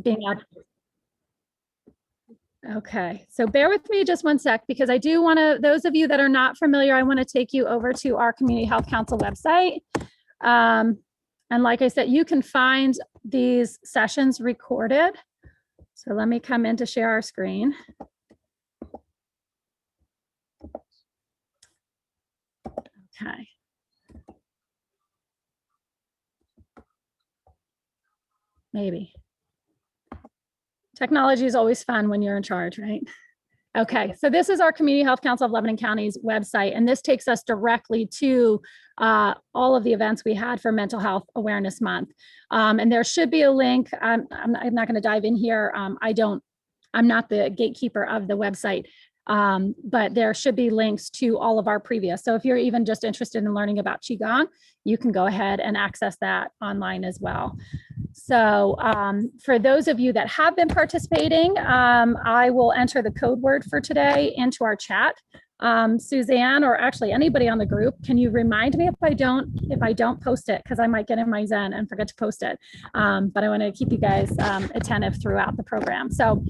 being out. Okay, so bear with me just one sec, because I do want to, those of you that are not familiar, I want to take you over to our Community Health Council website. And like I said, you can find these sessions recorded. So let me come in to share our screen. Okay. Maybe. Technology is always fun when you're in charge, right? Okay, so this is our Community Health Council of Lebanon County's website, and this takes us directly to all of the events we had for Mental Health Awareness Month. And there should be a link. I'm not going to dive in here. I'm not the gatekeeper of the website, but there should be links to all of our previous. So if you're even just interested in learning about Qigong, you can go ahead and access that online as well. So for those of you that have been participating, I will enter the code word for today into our chat. Suzanne, or actually anybody on the group, can you remind me if I don't post it, because I might get in my Zen and forget to post it. But I want to keep you guys attentive throughout the program. So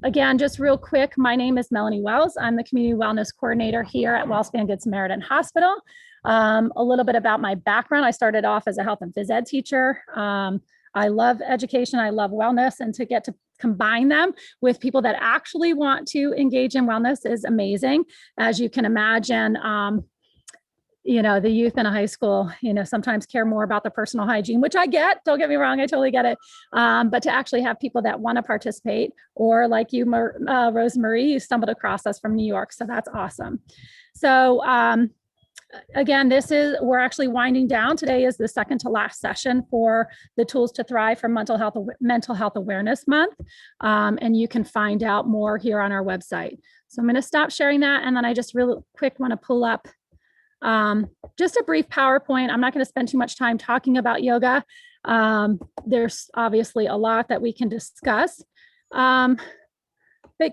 again, just real quick, my name is Melanie Wells. I'm the Community Wellness Coordinator here at WellSpan Good Samaritan Hospital. A little bit about my background. I started off as a health and phys ed teacher. I love education. I love wellness, and to get to combine them with people that actually want to engage in wellness is amazing. As you can imagine, you know, the youth in a high school, you know, sometimes care more about the personal hygiene, which I get, don't get me wrong, I totally get it. But to actually have people that want to participate, or like you, Rosemarie, you stumbled across us from New York. So that's awesome. So, again, we're actually winding down. Today is the second to last session for the Tools to Thrive for Mental Health Awareness Month. And you can find out more here on our website. So I'm going to stop sharing that. And then I just really quick want to pull up just a brief PowerPoint. I'm not going to spend too much time talking about yoga. There's obviously a lot that we can discuss. But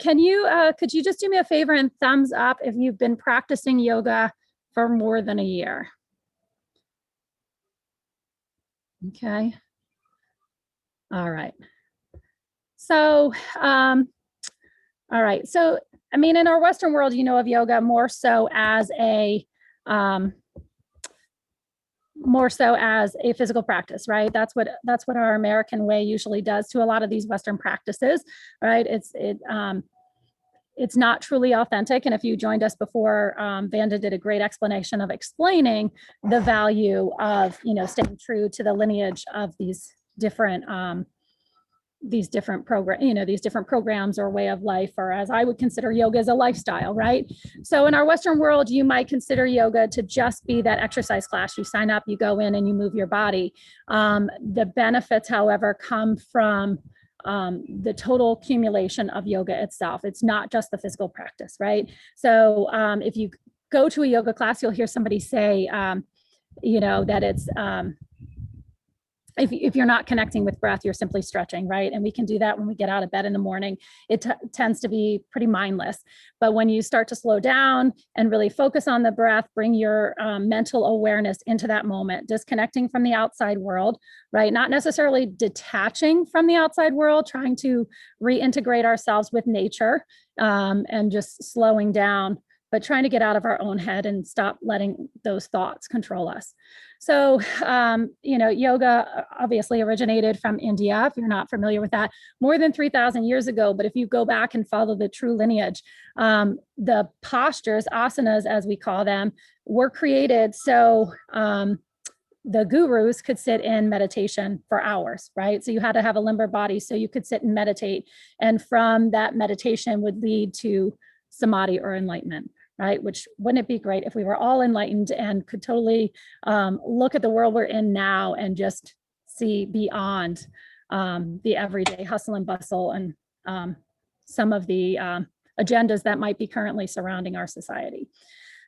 could you just do me a favor and thumbs up if you've been practicing yoga for more than a year? Okay. All right. So, all right. So, I mean, in our Western world, you know of yoga more so as a physical practice, right? That's what our American way usually does to a lot of these Western practices, right? It's not truly authentic. And if you joined us before, Vanda did a great explanation of explaining the value of, you know, staying true to the lineage of these different programs or way of life, or as I would consider yoga as a lifestyle, right? So in our Western world, you might consider yoga to just be that exercise class. You sign up, you go in and you move your body. The benefits, however, come from the total accumulation of yoga itself. It's not just the physical practice, right? So if you go to a yoga class, you'll hear somebody say, you know, that it's, if you're not connecting with breath, you're simply stretching, right? And we can do that when we get out of bed in the morning. It tends to be pretty mindless. But when you start to slow down and really focus on the breath, bring your mental awareness into that moment, disconnecting from the outside world, right? Not necessarily detaching from the outside world, trying to reintegrate ourselves with nature and just slowing down, but trying to get out of our own head and stop letting those thoughts control us. So, you know, yoga obviously originated from India, if you're not familiar with that, more than 3,000 years ago. But if you go back and follow the true lineage, the postures, asanas, as we call them, were created so the gurus could sit in meditation for hours, right? So you had to have a limber body so you could sit and meditate. And from that meditation would lead to samadhi or enlightenment. Right? Which wouldn't it be great if we were all enlightened and could totally look at the world we're in now and just see beyond the everyday hustle and bustle and some of the agendas that might be currently surrounding our society.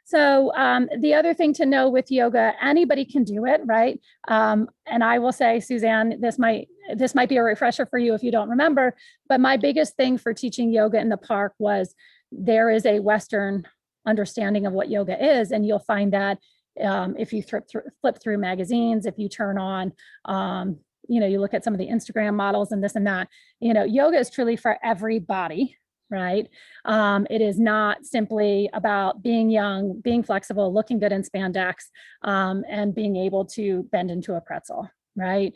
So the other thing to know with yoga, anybody can do it, right? And I will say, Suzanne, this might be a refresher for you if you don't remember, but my biggest thing for teaching yoga in the park was there is a Western understanding of what yoga is. And you'll find that if you flip through magazines, if you turn on, you look at some of the Instagram models and this and that, yoga is truly for everybody, right? It is not simply about being young, being flexible, looking good in spandex, and being able to bend into a pretzel, right?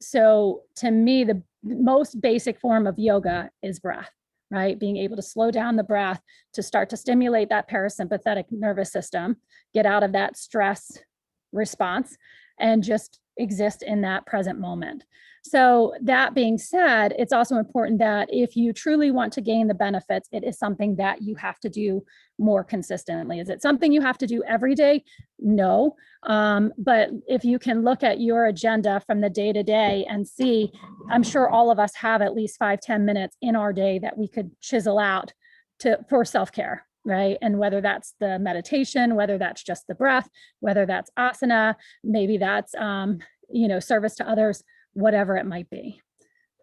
So to me, the most basic form of yoga is breath, right? Being able to slow down the breath to start to stimulate that parasympathetic nervous system, get out of that stress response, and just exist in that present moment. So that being said, it's also important that if you truly want to gain the benefits, it is something that you have to do more consistently. Is it something you have to do every day? No. But if you can look at your agenda from the day to day and see, I'm sure all of us have at least 5-10 minutes in our day that we could chisel out for self-care, right? And whether that's the meditation, whether that's just the breath, whether that's asana, maybe that's, service to others, whatever it might be.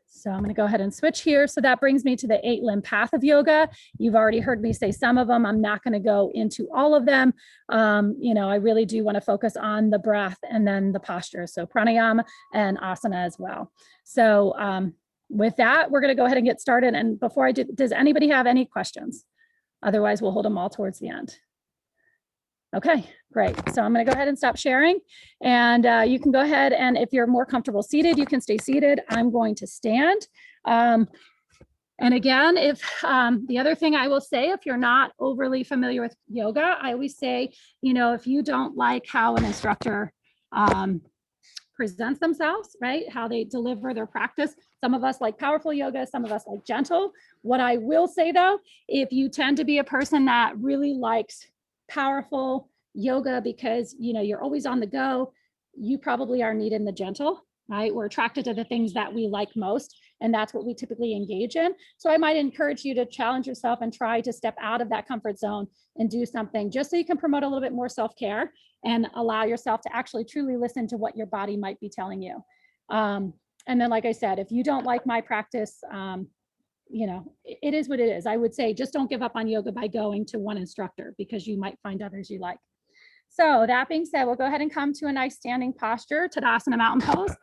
So I'm going to go ahead and switch here. So that brings me to the 8-limb path of yoga. You've already heard me say some of them. I'm not going to go into all of them. I really do want to focus on the breath and then the posture. So pranayama and asana as well. So with that, we're going to go ahead and get started. And before I do, does anybody have any questions? Otherwise, we'll hold them all towards the end. Okay, great. So I'm going to go ahead and stop sharing. And you can go ahead, and if you're more comfortable seated, you can stay seated. I'm going to stand. And again, if the other thing I will say, if you're not overly familiar with yoga, I always say, if you don't like how an instructor presents themselves, right? How they deliver their practice. Some of us like powerful yoga, some of us like gentle. What I will say though, if you tend to be a person that really likes powerful yoga because you're always on the go, you probably are needing the gentle, right? We're attracted to the things that we like most, and that's what we typically engage in. So I might encourage you to challenge yourself and try to step out of that comfort zone and do something just so you can promote a little bit more self-care and allow yourself to actually truly listen to what your body might be telling you. And then, like I said, if you don't like my practice, it is what it is. I would say just don't give up on yoga by going to one instructor, because you might find others you like. So that being said, we'll go ahead and come to a nice standing posture, Tadasana mountain pose.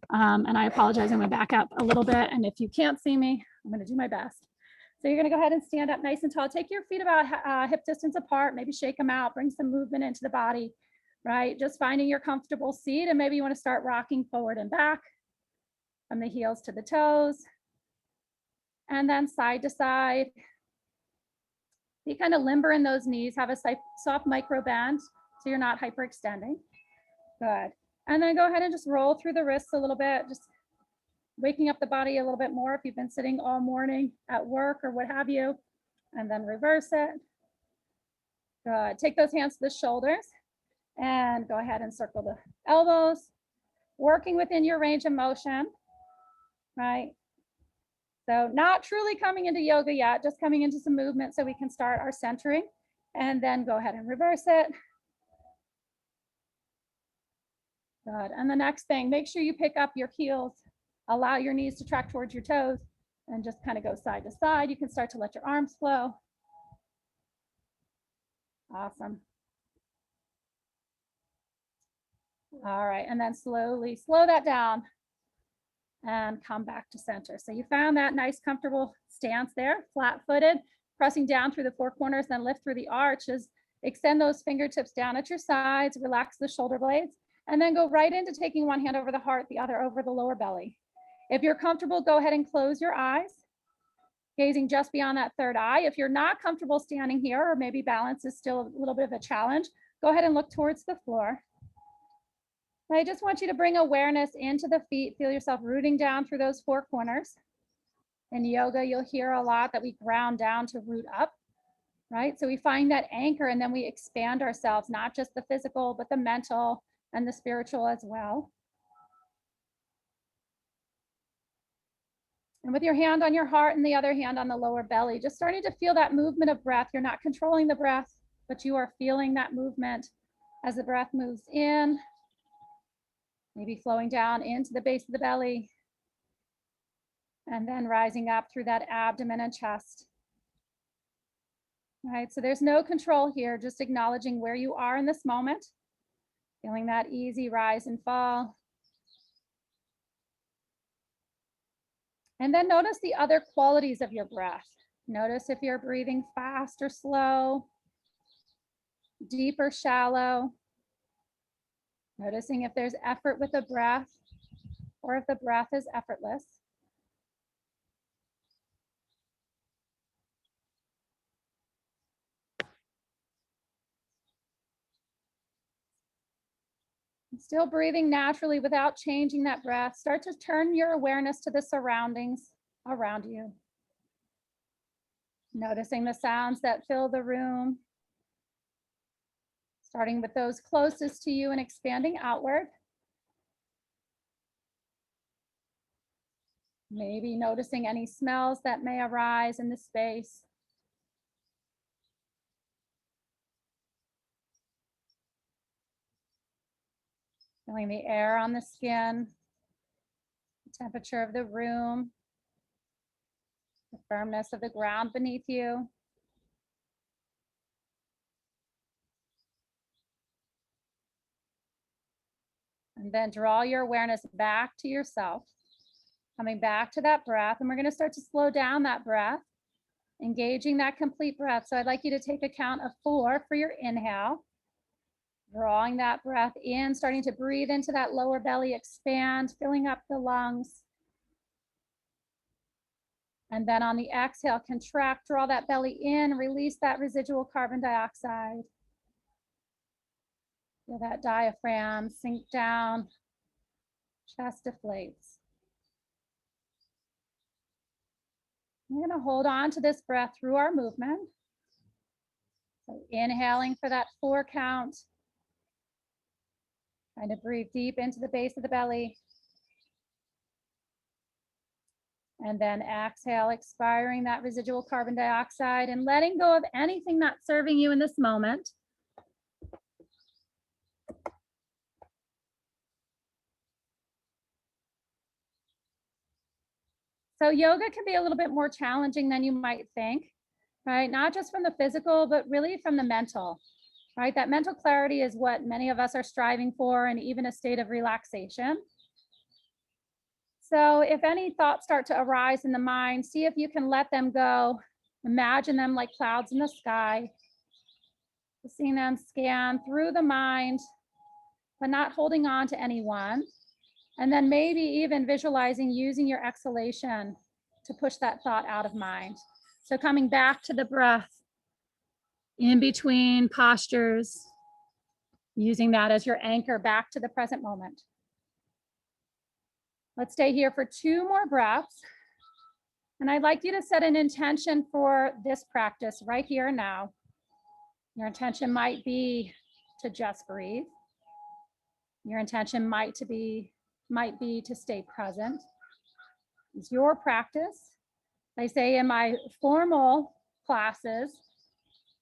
And I apologize, I'm going to back up a little bit. And if you can't see me, I'm going to do my best. So you're going to go ahead and stand up nice and tall. Take your feet about hip distance apart, maybe shake them out, bring some movement into the body, right? Just finding your comfortable seat. And maybe you want to start rocking forward and back from the heels to the toes. And then side to side. Be kind of limber in those knees, have a soft micro bend so you're not hyperextending. Good. And then go ahead and just roll through the wrists a little bit, just waking up the body a little bit more if you've been sitting all morning at work or what have you. And then reverse it. Good. Take those hands to the shoulders and go ahead and circle the elbows, working within your range of motion, right? So not truly coming into yoga yet, just coming into some movement so we can start our centering, and then go ahead and reverse it. Good. And the next thing, make sure you pick up your heels, allow your knees to track towards your toes, and just kind of go side to side. You can start to let your arms flow. Awesome. All right, and then slowly slow that down and come back to center. So you found that nice comfortable stance there, flat-footed, pressing down through the four corners, then lift through the arches, extend those fingertips down at your sides, relax the shoulder blades, and then go right into taking one hand over the heart, the other over the lower belly. If you're comfortable, go ahead and close your eyes, gazing just beyond that third eye. If you're not comfortable standing here, or maybe balance is still a little bit of a challenge, go ahead and look towards the floor. And I just want you to bring awareness into the feet. Feel yourself rooting down through those four corners. In yoga, you'll hear a lot that we ground down to root up, right? So we find that anchor, and then we expand ourselves, not just the physical, but the mental and the spiritual as well. And with your hand on your heart and the other hand on the lower belly, just starting to feel that movement of breath. You're not controlling the breath, but you are feeling that movement as the breath moves in. Maybe flowing down into the base of the belly, and then rising up through that abdomen and chest. All right, so there's no control here, just acknowledging where you are in this moment, feeling that easy rise and fall. And then notice the other qualities of your breath. Notice if you're breathing fast or slow, deep or shallow. Noticing if there's effort with the breath or if the breath is effortless. Still breathing naturally without changing that breath. Start to turn your awareness to the surroundings around you. Noticing the sounds that fill the room. Starting with those closest to you and expanding outward. Maybe noticing any smells that may arise in the space. Feeling the air on the skin, the temperature of the room, the firmness of the ground beneath you. And then draw your awareness back to yourself, coming back to that breath. And we're going to start to slow down that breath, engaging that complete breath. So I'd like you to take a count of 4 for your inhale. Drawing that breath in, starting to breathe into that lower belly, expand, filling up the lungs. And then on the exhale, contract, draw that belly in, release that residual carbon dioxide. Feel that diaphragm sink down, chest deflates. We're going to hold on to this breath through our movement. So inhaling for that 4 count. Trying to breathe deep into the base of the belly. And then exhale, expiring that residual carbon dioxide and letting go of anything not serving you in this moment. So yoga can be a little bit more challenging than you might think, right? Not just from the physical, but really from the mental, right? That mental clarity is what many of us are striving for, and even a state of relaxation. So if any thoughts start to arise in the mind, see if you can let them go. Imagine them like clouds in the sky. Seeing them scan through the mind, but not holding on to anyone. And then maybe even visualizing using your exhalation to push that thought out of mind. So coming back to the breath in between postures, using that as your anchor back to the present moment. Let's stay here for 2 more breaths. And I'd like you to set an intention for this practice right here and now. Your intention might be to just breathe. Your intention might be to stay present. It's your practice. I say in my formal classes,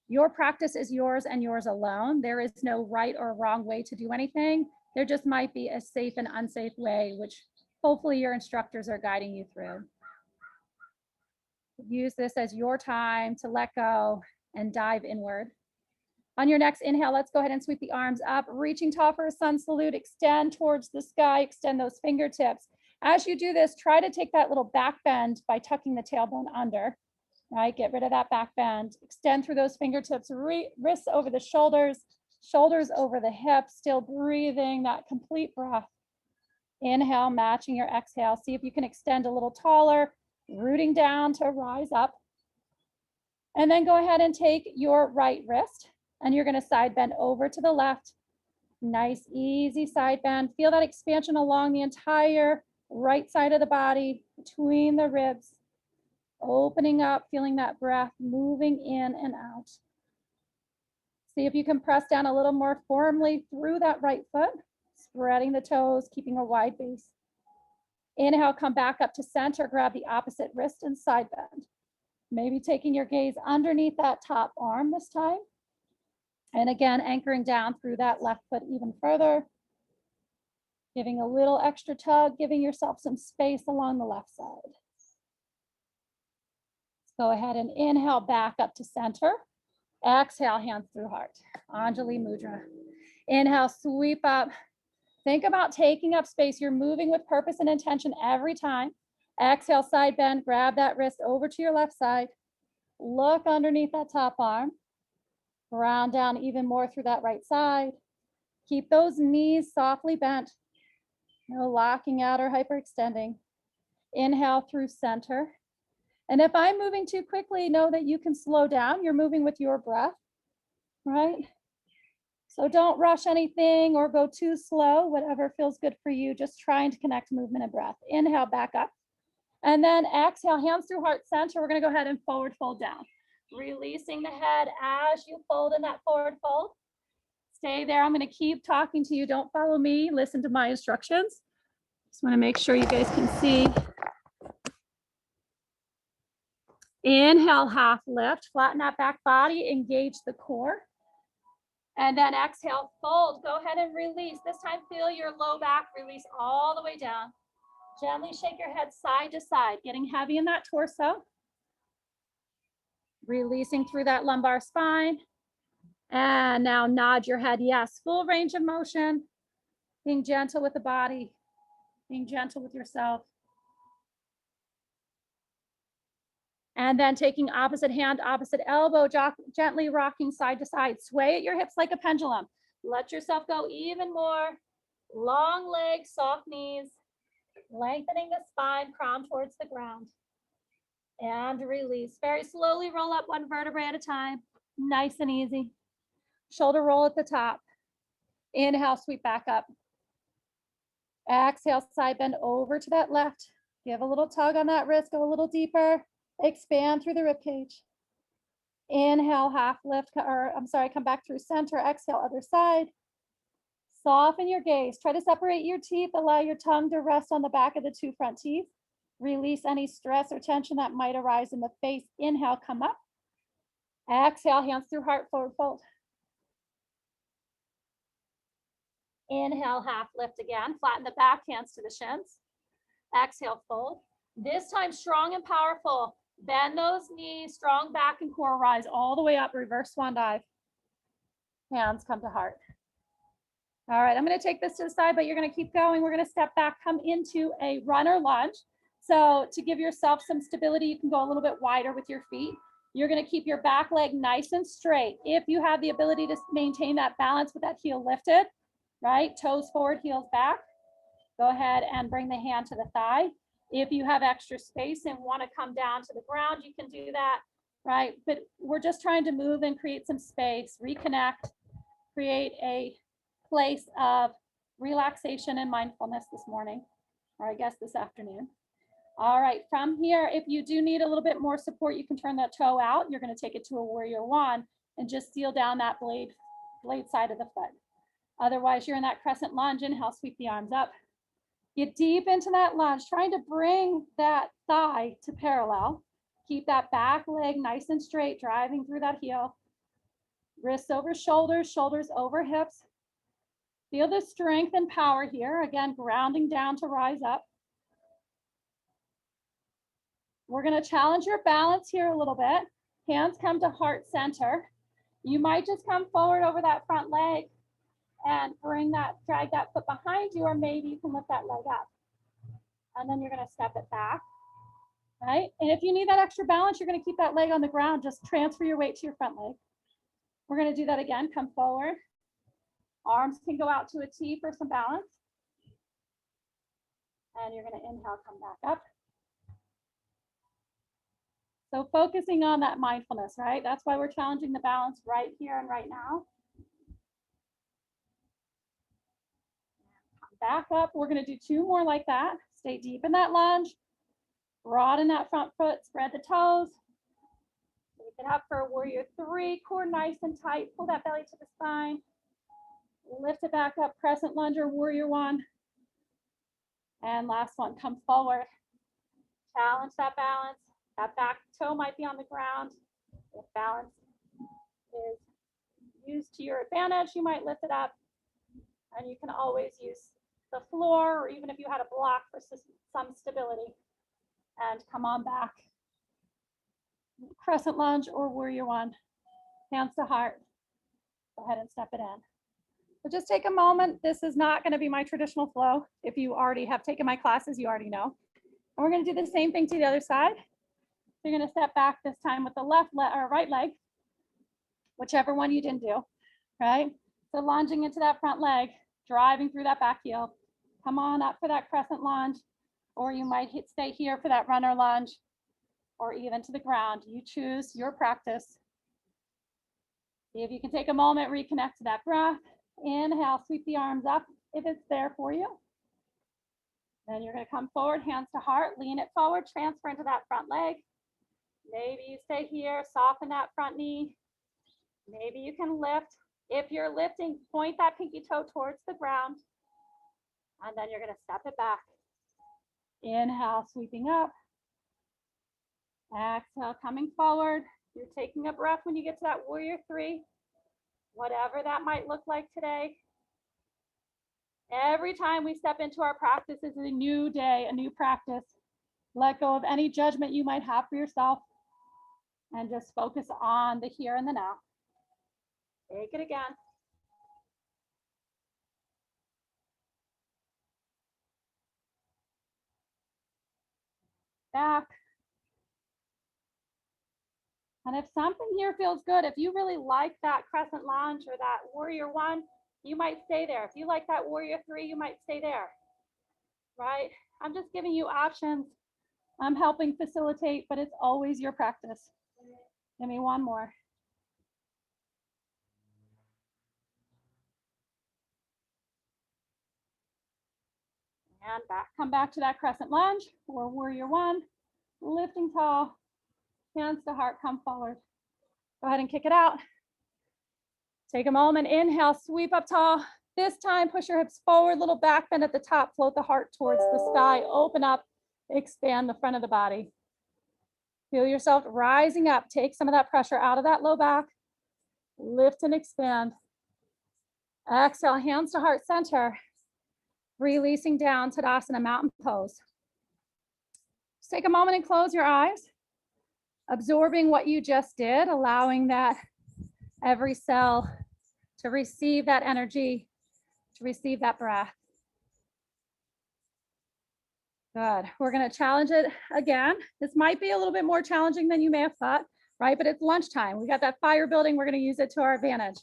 your practice is yours and yours alone. There is no right or wrong way to do anything. There just might be a safe and unsafe way, which hopefully your instructors are guiding you through. Use this as your time to let go and dive inward. On your next inhale, let's go ahead and sweep the arms up, reaching tall for a sun salute, extend towards the sky, extend those fingertips. As you do this, try to take that little back bend by tucking the tailbone under, right? Get rid of that back bend, extend through those fingertips, wrists over the shoulders, shoulders over the hips, still breathing that complete breath. Inhale, matching your exhale. See if you can extend a little taller, rooting down to rise up. And then go ahead and take your right wrist and you're going to side bend over to the left. Nice, easy side bend. Feel that expansion along the entire right side of the body, between the ribs. Opening up, feeling that breath moving in and out. See if you can press down a little more firmly through that right foot, spreading the toes, keeping a wide base. Inhale, come back up to center, grab the opposite wrist and side bend. Maybe taking your gaze underneath that top arm this time. And again, anchoring down through that left foot even further. Giving a little extra tug, giving yourself some space along the left side. Let's go ahead and inhale back up to center. Exhale, hands through heart. Anjali Mudra. Inhale, sweep up. Think about taking up space. You're moving with purpose and intention every time. Exhale, side bend, grab that wrist over to your left side. Look underneath that top arm. Ground down even more through that right side. Keep those knees softly bent. No locking out or hyperextending. Inhale through center. And if I'm moving too quickly, know that you can slow down. You're moving with your breath, right? So don't rush anything or go too slow, whatever feels good for you. Just trying to connect movement and breath. Inhale, back up. And then exhale, hands through heart center. We're gonna go ahead and forward fold down. Releasing the head as you fold in that forward fold. Stay there. I'm gonna keep talking to you. Don't follow me, listen to my instructions. Just wanna make sure you guys can see. Inhale, half lift, flatten that back body, engage the core. And then exhale, fold. Go ahead and release. This time, feel your low back release all the way down. Gently shake your head side to side, getting heavy in that torso. Releasing through that lumbar spine. And now nod your head. Yes, full range of motion. Being gentle with the body, being gentle with yourself. And then taking opposite hand, opposite elbow, gently rocking side to side. Sway at your hips like a pendulum. Let yourself go even more. Long legs, soft knees. Lengthening the spine, crown towards the ground. And release. Very slowly roll up one vertebrae at a time. Nice and easy. Shoulder roll at the top. Inhale, sweep back up. Exhale, side bend over to that left. Give a little tug on that wrist, go a little deeper. Expand through the rib cage. Inhale, half lift, come back through center. Exhale, other side. Soften your gaze. Try to separate your teeth. Allow your tongue to rest on the back of the two front teeth. Release any stress or tension that might arise in the face. Inhale, come up. Exhale, hands through heart, forward fold. Inhale, half lift again. Flatten the back, hands to the shins. Exhale, fold. This time, strong and powerful. Bend those knees, strong back and core, rise all the way up, reverse swan dive. Hands come to heart. All right, I'm gonna take this to the side, but you're gonna keep going. We're gonna step back, come into a runner lunge. So to give yourself some stability, you can go a little bit wider with your feet. You're gonna keep your back leg nice and straight. If you have the ability to maintain that balance with that heel lifted, right? Toes forward, heels back. Go ahead and bring the hand to the thigh. If you have extra space and want to come down to the ground, you can do that, right? But we're just trying to move and create some space, reconnect, create a place of relaxation and mindfulness this morning, or I guess this afternoon. All right, from here, if you do need a little bit more support, you can turn that toe out. You're going to take it to a warrior one and just seal down that blade side of the foot. Otherwise, you're in that crescent lunge. Inhale, sweep the arms up. Get deep into that lunge, trying to bring that thigh to parallel. Keep that back leg nice and straight, driving through that heel. Wrists over shoulders, shoulders over hips. Feel the strength and power here. Again, grounding down to rise up. We're going to challenge your balance here a little bit. Hands come to heart center. You might just come forward over that front leg and drag that foot behind you, or maybe you can lift that leg up. And then you're gonna step it back, right? And if you need that extra balance, you're gonna keep that leg on the ground, just transfer your weight to your front leg. We're gonna do that again, come forward. Arms can go out to a T for some balance. And you're gonna inhale, come back up. So focusing on that mindfulness, right? That's why we're challenging the balance right here and right now. Back up. We're going to do two more like that. Stay deep in that lunge. Broaden that front foot. Spread the toes. Take it up for a warrior three. Core nice and tight. Pull that belly to the spine. Lift it back up. Crescent lunge or warrior one. And last one. Come forward. Challenge that balance. That back toe might be on the ground. If balance is used to your advantage, you might lift it up. And you can always use the floor, or even if you had a block for some stability, and come on back. Crescent lunge or warrior one. Hands to heart. Go ahead and step it in. So just take a moment. This is not going to be my traditional flow. If you already have taken my classes, you already know. And we're going to do the same thing to the other side. You're going to step back this time with the left leg or right leg, whichever one you didn't do, right? So lunging into that front leg, driving through that back heel. Come on up for that crescent lunge, or you might stay here for that runner lunge, or even to the ground. You choose your practice. See if you can take a moment, reconnect to that breath. Inhale, sweep the arms up if it's there for you. Then you're going to come forward, hands to heart, lean it forward, transfer into that front leg. Maybe you stay here, soften that front knee. Maybe you can lift. If you're lifting, point that pinky toe towards the ground. And then you're going to step it back. Inhale, sweeping up. Exhale, coming forward. You're taking a breath when you get to that warrior three, whatever that might look like today. Every time we step into our practice is a new day, a new practice. Let go of any judgment you might have for yourself and just focus on the here and the now. Take it again. Back. And if something here feels good, if you really like that crescent lunge or that warrior one, you might stay there. If you like that warrior three, you might stay there, right? I'm just giving you options. I'm helping facilitate, but it's always your practice. Give me one more. And back, come back to that crescent lunge or warrior one, lifting tall, hands to heart, come forward. Go ahead and kick it out. Take a moment, inhale, sweep up tall. This time, push your hips forward, little back bend at the top, float the heart towards the sky, open up, expand the front of the body. Feel yourself rising up, take some of that pressure out of that low back, lift and expand. Exhale, hands to heart center. Releasing down, Tadasana, mountain pose. Just take a moment and close your eyes, absorbing what you just did, allowing that every cell to receive that energy, to receive that breath. Good. We're going to challenge it again. This might be a little bit more challenging than you may have thought, right? But it's lunchtime. We got that fire building. We're going to use it to our advantage.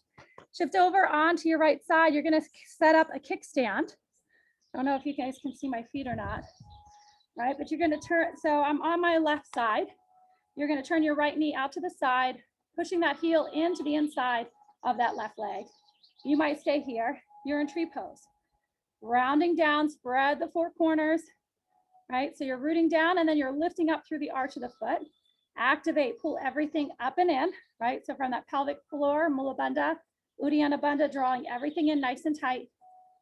Shift over onto your right side. You're going to set up a kickstand. I don't know if you guys can see my feet or not, right? But you're going to turn. So I'm on my left side. You're going to turn your right knee out to the side, pushing that heel into the inside of that left leg. You might stay here. You're in tree pose. Rounding down, spread the four corners, right? So you're rooting down and then you're lifting up through the arch of the foot. Activate, pull everything up and in, right? So from that pelvic floor, Mula Bandha, Uddiyana Bandha, drawing everything in nice and tight.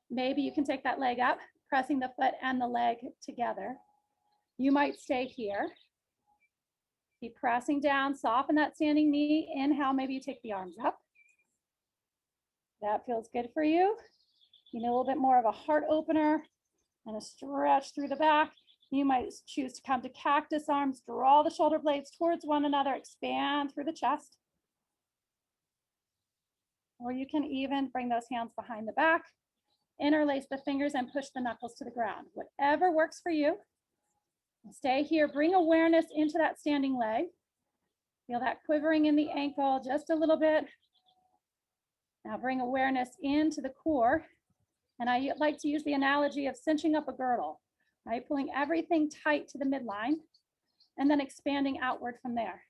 Maybe you can take that leg up, pressing the foot and the leg together. You might stay here. Keep pressing down, soften that standing knee. Inhale, maybe you take the arms up. That feels good for you. You need a little bit more of a heart opener and a stretch through the back. You might choose to come to cactus arms, draw the shoulder blades towards one another, expand through the chest. Or you can even bring those hands behind the back, interlace the fingers and push the knuckles to the ground. Whatever works for you. Stay here, bring awareness into that standing leg. Feel that quivering in the ankle just a little bit. Now bring awareness into the core. And I like to use the analogy of cinching up a girdle, right? Pulling everything tight to the midline and then expanding outward from there.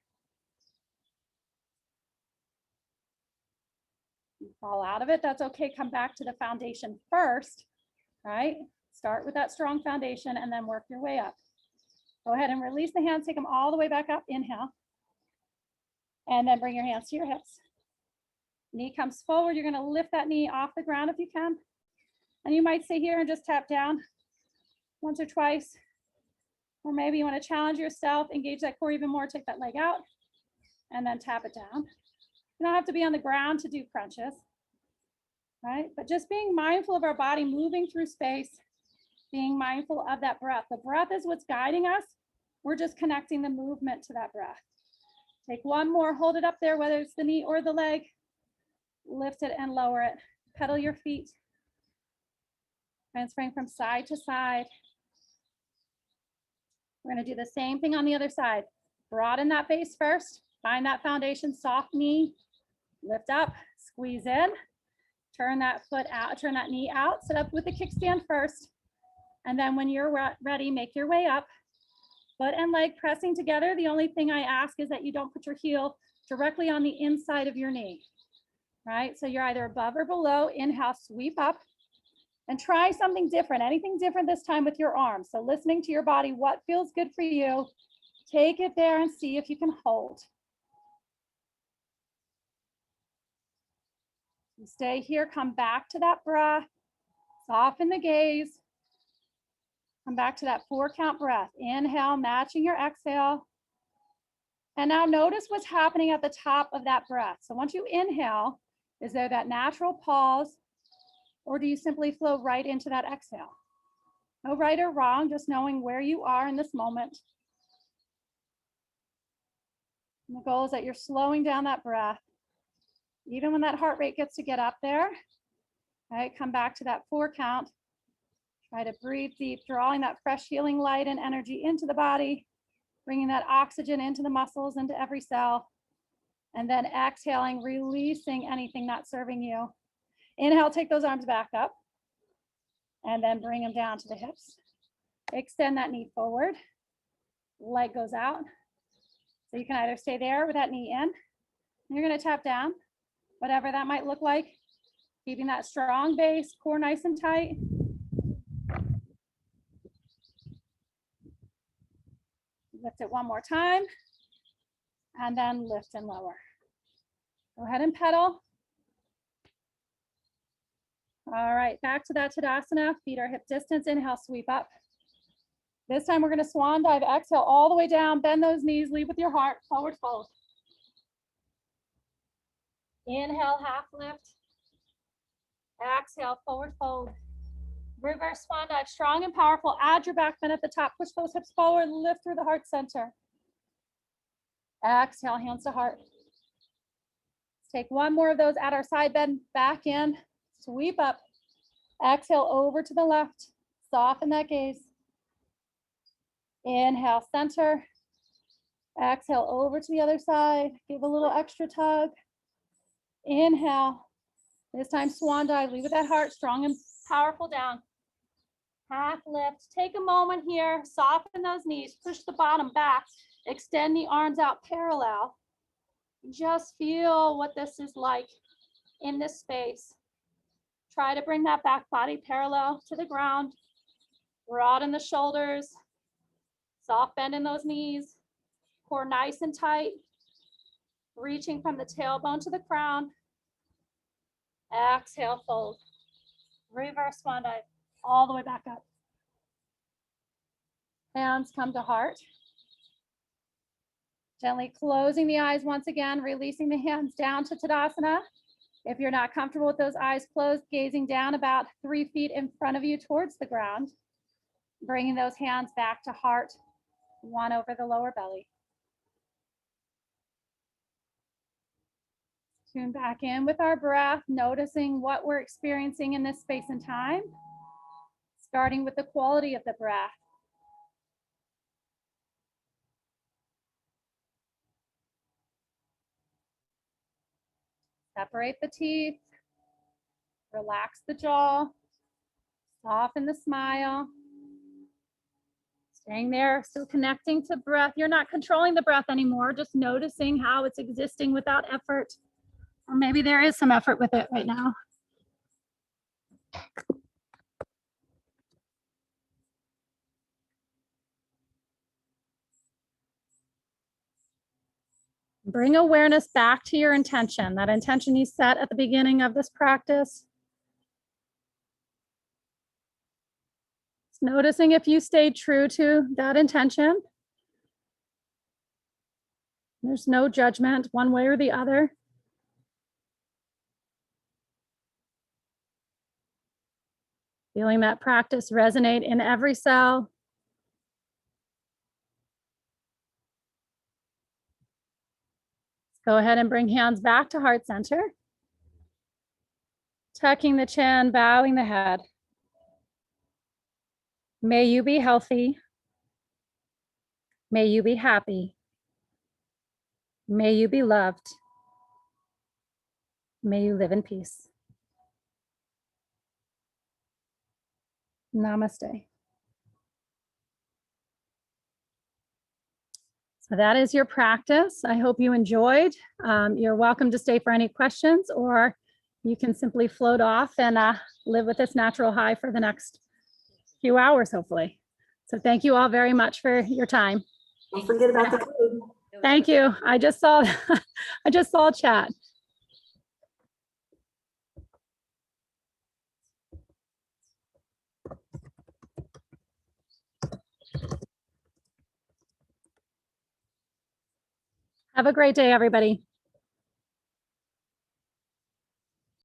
You fall out of it, that's okay. Come back to the foundation first, right? Start with that strong foundation and then work your way up. Go ahead and release the hands, take them all the way back up, inhale. And then bring your hands to your hips. Knee comes forward, you're gonna lift that knee off the ground if you can. And you might stay here and just tap down once or twice. Or maybe you wanna challenge yourself, engage that core even more, take that leg out, and then tap it down. You don't have to be on the ground to do crunches, right? But just being mindful of our body moving through space, being mindful of that breath. The breath is what's guiding us. We're just connecting the movement to that breath. Take one more, hold it up there, whether it's the knee or the leg. Lift it and lower it. Pedal your feet. Transferring from side to side. We're going to do the same thing on the other side. Broaden that base first. Find that foundation, soft knee. Lift up, squeeze in. Turn that foot out, turn that knee out. Sit up with the kickstand first. And then when you're ready, make your way up. Foot and leg pressing together. The only thing I ask is that you don't put your heel directly on the inside of your knee, right? So you're either above or below. Inhale, sweep up. And try something different, anything different this time with your arms. So listening to your body, what feels good for you, take it there and see if you can hold. You stay here, come back to that breath, soften the gaze. Come back to that 4-count breath. Inhale, matching your exhale. And now notice what's happening at the top of that breath. So once you inhale, is there that natural pause? Or do you simply flow right into that exhale? No right or wrong, just knowing where you are in this moment. And the goal is that you're slowing down that breath. Even when that heart rate gets to get up there, right? Come back to that 4-count. Try to breathe deep, drawing that fresh healing light and energy into the body, bringing that oxygen into the muscles, into every cell. And then exhaling, releasing anything not serving you. Inhale, take those arms back up and then bring them down to the hips. Extend that knee forward, leg goes out. So you can either stay there with that knee in, you're gonna tap down, whatever that might look like, keeping that strong base, core nice and tight. Lift it one more time, and then lift and lower. Go ahead and pedal. All right, back to that Tadasana. Feet are hip distance. Inhale, sweep up. This time we're going to swan dive. Exhale all the way down. Bend those knees. Lead with your heart. Forward fold. Inhale, half lift. Exhale, forward fold. Reverse swan dive. Strong and powerful. Add your back bend at the top. Push those hips forward. Lift through the heart center. Exhale, hands to heart. Let's take one more of those. Add our side bend. Back in. Sweep up. Exhale over to the left. Soften that gaze. Inhale, center. Exhale over to the other side. Give a little extra tug. Inhale. This time swan dive. Leave with that heart strong and powerful down. Half lift. Take a moment here. Soften those knees. Push the bottom back. Extend the arms out parallel. Just feel what this is like in this space. Try to bring that back body parallel to the ground. Broaden the shoulders. Soft bend in those knees. Core nice and tight. Reaching from the tailbone to the crown. Exhale, fold. Reverse swan dive. All the way back up. Hands come to heart. Gently closing the eyes once again, releasing the hands down to Tadasana. If you're not comfortable with those eyes closed, gazing down about 3 feet in front of you towards the ground. Bringing those hands back to heart, one over the lower belly. Tune back in with our breath, noticing what we're experiencing in this space and time, starting with the quality of the breath. Separate the teeth, relax the jaw, soften the smile. Staying there, still connecting to breath. You're not controlling the breath anymore, just noticing how it's existing without effort. Or maybe there is some effort with it right now. Bring awareness back to your intention, that intention you set at the beginning of this practice. Just noticing if you stayed true to that intention. There's no judgment one way or the other. Feeling that practice resonate in every cell. Go ahead and bring hands back to heart center. Tucking the chin, bowing the head. May you be healthy. May you be happy. May you be loved. May you live in peace. Namaste. So that is your practice. I hope you enjoyed. You're welcome to stay for any questions, or you can simply float off and live with this natural high for the next few hours, hopefully. So thank you all very much for your time. Don't forget about the food. Thank you. I just saw chat. Have a great day, everybody.